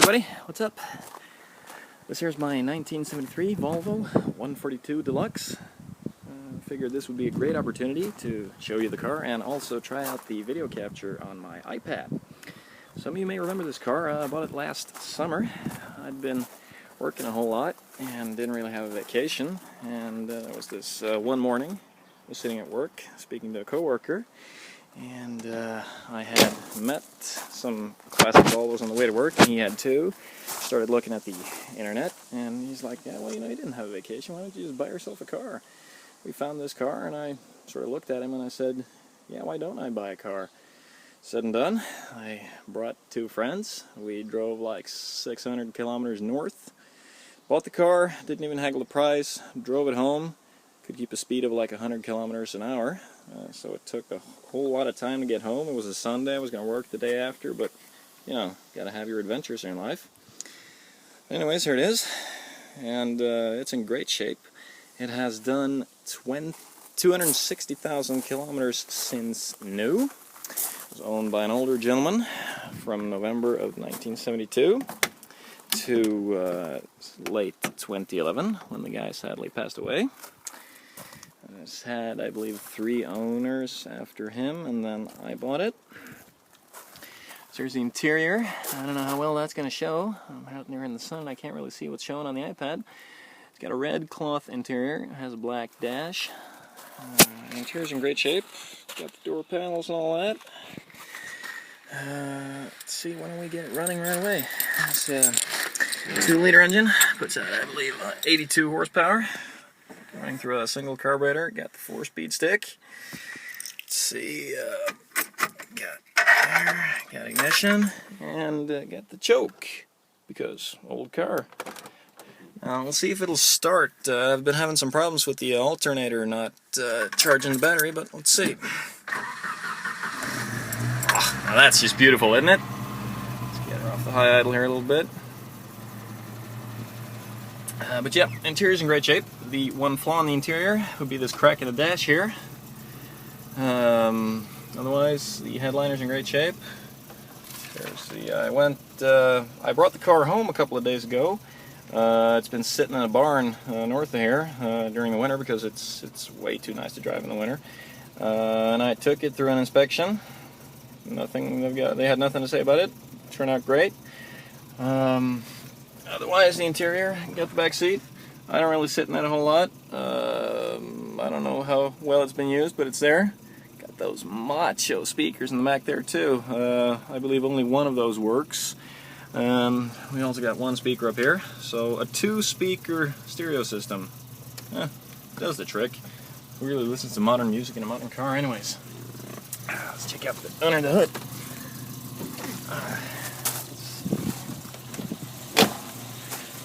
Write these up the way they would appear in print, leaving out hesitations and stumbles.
everybody, what's up? This here's my 1973 Volvo 142 Deluxe. Figured this would be a great opportunity to show you the car and also try out the video capture on my iPad. Some of you may remember this car. I bought it last summer. I'd been working a whole lot and didn't really have a vacation, and there was this one morning I was sitting at work speaking to a coworker, and I had met some classic Volvos on the way to work, and he had too. Started looking at the internet, and he's like, yeah, well, you know, you didn't have a vacation, why don't you just buy yourself a car? We found this car, and I sort of looked at him and I said, yeah, why don't I buy a car? Said and done. I brought two friends. We drove like 600 kilometers north, bought the car, didn't even haggle the price, drove it home, could keep a speed of like 100 kilometers an hour, so it took a whole lot of time to get home. It was a Sunday, I was going to work the day after, but you know, gotta have your adventures in your life. Anyways, here it is, and it's in great shape. It has done 260,000 kilometers since new. It was owned by an older gentleman from November of 1972 to late 2011, when the guy sadly passed away. It's had, I believe, 3 owners after him, and then I bought it. So here's the interior. I don't know how well that's going to show. I'm out there in the sun, I can't really see what's showing on the iPad. It's got a red cloth interior, it has a black dash. The interior's in great shape. Got the door panels and all that. Let's see, why don't we get it running right away? It's a 2-liter engine, puts out, I believe, 82 horsepower. Running through a single carburetor, got the 4-speed stick. Let's see, got ignition, and got the choke, because old car. Now, we'll see if it'll start. I've been having some problems with the alternator not charging the battery, but let's see. Oh, now that's just beautiful, isn't it? Let's get her off the high idle here a little bit. But yeah, interior's in great shape. The one flaw in the interior would be this crack in the dash here. Otherwise, the headliner's in great shape. There's the, I brought the car home a couple of days ago. It's been sitting in a barn north of here during the winter because it's way too nice to drive in the winter. And I took it through an inspection. They had nothing to say about it. Turned out great. Otherwise, the interior, got the back seat. I don't really sit in that a whole lot. I don't know how well it's been used, but it's there. Got those macho speakers in the back there too. I believe only one of those works. We also got one speaker up here, so a 2-speaker stereo system. Does the trick. Who really listens to modern music in a modern car anyways? Let's check out under the hood.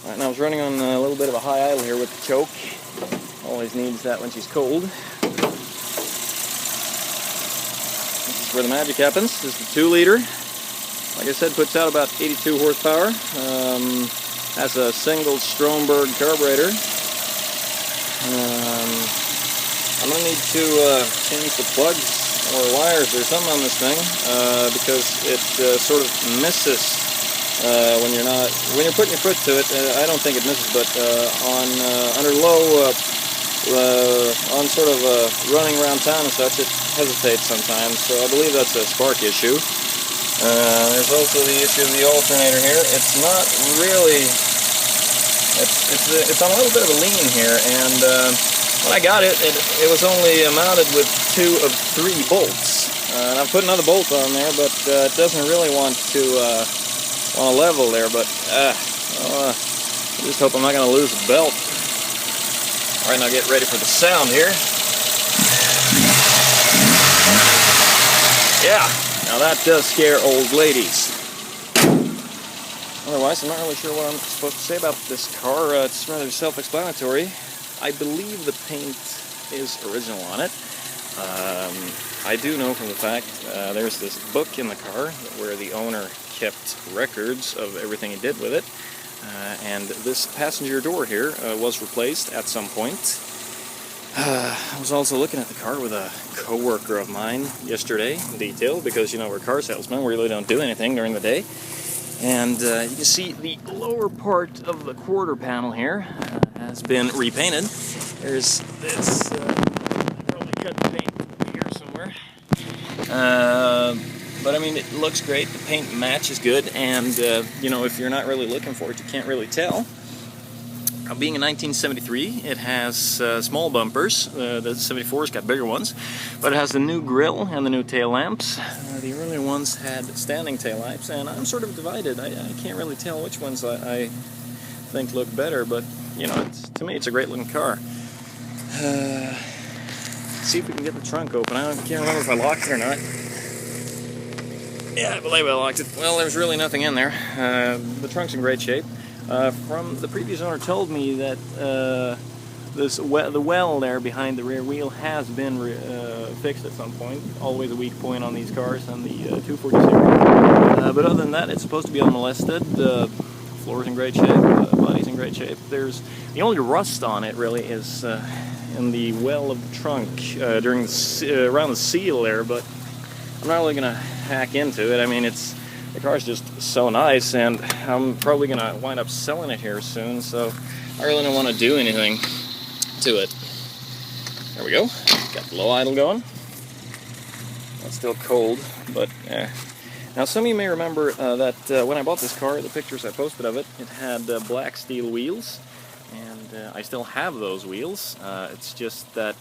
Alright, now I was running on a little bit of a high idle here with the choke. Always needs that when she's cold. This is where the magic happens. This is the 2-liter. Like I said, puts out about 82 horsepower. Has a single Stromberg carburetor. I'm going to need to change the plugs or wires or something on this thing because it sort of misses when you're putting your foot to it. I don't think it misses, but under low, on sort of running around town and such, it hesitates sometimes. So I believe that's a spark issue. There's also the issue of the alternator here. It's not really, it's on a little bit of a lean here, and when I got it, it was only mounted with 2 of 3 bolts. And I've put another bolt on there, but it doesn't really want to level there, but I just hope I'm not going to lose the belt. Alright, now get ready for the sound here. Yeah! Now that does scare old ladies. Otherwise, I'm not really sure what I'm supposed to say about this car. It's rather self-explanatory. I believe the paint is original on it. I do know from the fact there's this book in the car where the owner kept records of everything he did with it. And this passenger door here was replaced at some point. I was also looking at the car with a co-worker of mine yesterday in detail because, you know, we're car salesmen, we really don't do anything during the day. And you can see the lower part of the quarter panel here has been repainted. There's this, probably cut the paint here somewhere. But I mean, it looks great. The paint match is good, and you know, if you're not really looking for it, you can't really tell. Being a 1973, it has small bumpers. The 74's got bigger ones, but it has the new grille and the new tail lamps. The earlier ones had standing tail lamps, and I'm sort of divided. I can't really tell which ones I think look better, but you know, to me, it's a great looking car. See if we can get the trunk open. I can't remember if I locked it or not. Yeah, I believe I locked it. Well, there's really nothing in there. The trunk's in great shape. From the previous owner told me that the well there behind the rear wheel has been fixed at some point. Always a weak point on these cars and the 246. But other than that, it's supposed to be unmolested. The floor's in great shape. The body's in great shape. There's the only rust on it really is in the well of the trunk during around the seal there. But I'm not really gonna hack into it. I mean, the car's just so nice, and I'm probably going to wind up selling it here soon, so I really don't want to do anything to it. There we go. Got the low idle going. It's still cold, but Now, some of you may remember that when I bought this car, the pictures I posted of it, it had black steel wheels, and I still have those wheels. It's just that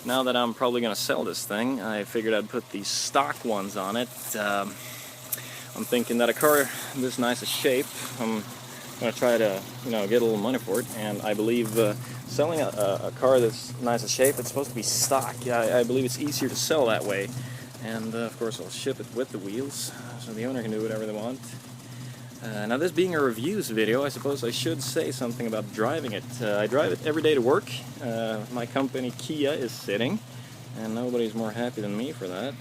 now that I'm probably going to sell this thing, I figured I'd put these stock ones on it. I'm thinking that a car this nice a shape, I'm going to try to, you know, get a little money for it, and I believe selling a car this nice a shape, it's supposed to be stock. I believe it's easier to sell that way, and of course I'll ship it with the wheels, so the owner can do whatever they want. Now, this being a reviews video, I suppose I should say something about driving it. I drive it every day to work. My company Kia is sitting, and nobody's more happy than me for that.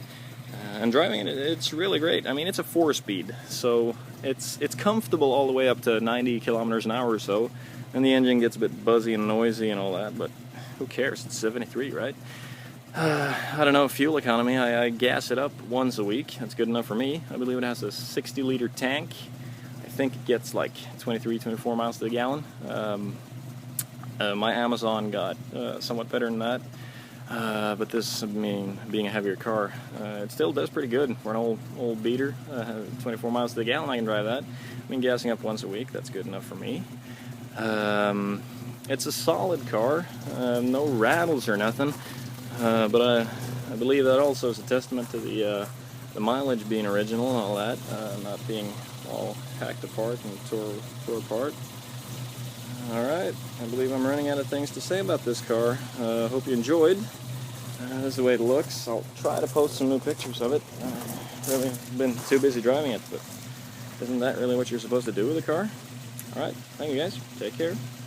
And driving it, it's really great. I mean, it's a 4-speed, so it's comfortable all the way up to 90 kilometers an hour or so, and the engine gets a bit buzzy and noisy and all that, but who cares? It's 73, right? I don't know, fuel economy, I gas it up once a week. That's good enough for me. I believe it has a 60-liter tank. I think it gets like 23, 24 miles to the gallon. My Amazon got somewhat better than that. But this, I mean, being a heavier car, it still does pretty good for an old beater. 24 miles to the gallon, I can drive that. I mean, gassing up once a week, that's good enough for me. It's a solid car, no rattles or nothing. But I believe that also is a testament to the mileage being original and all that, not being all hacked apart and tore apart. Alright, I believe I'm running out of things to say about this car. Hope you enjoyed. This is the way it looks. I'll try to post some new pictures of it. Really been too busy driving it, but isn't that really what you're supposed to do with a car? Alright, thank you guys. Take care.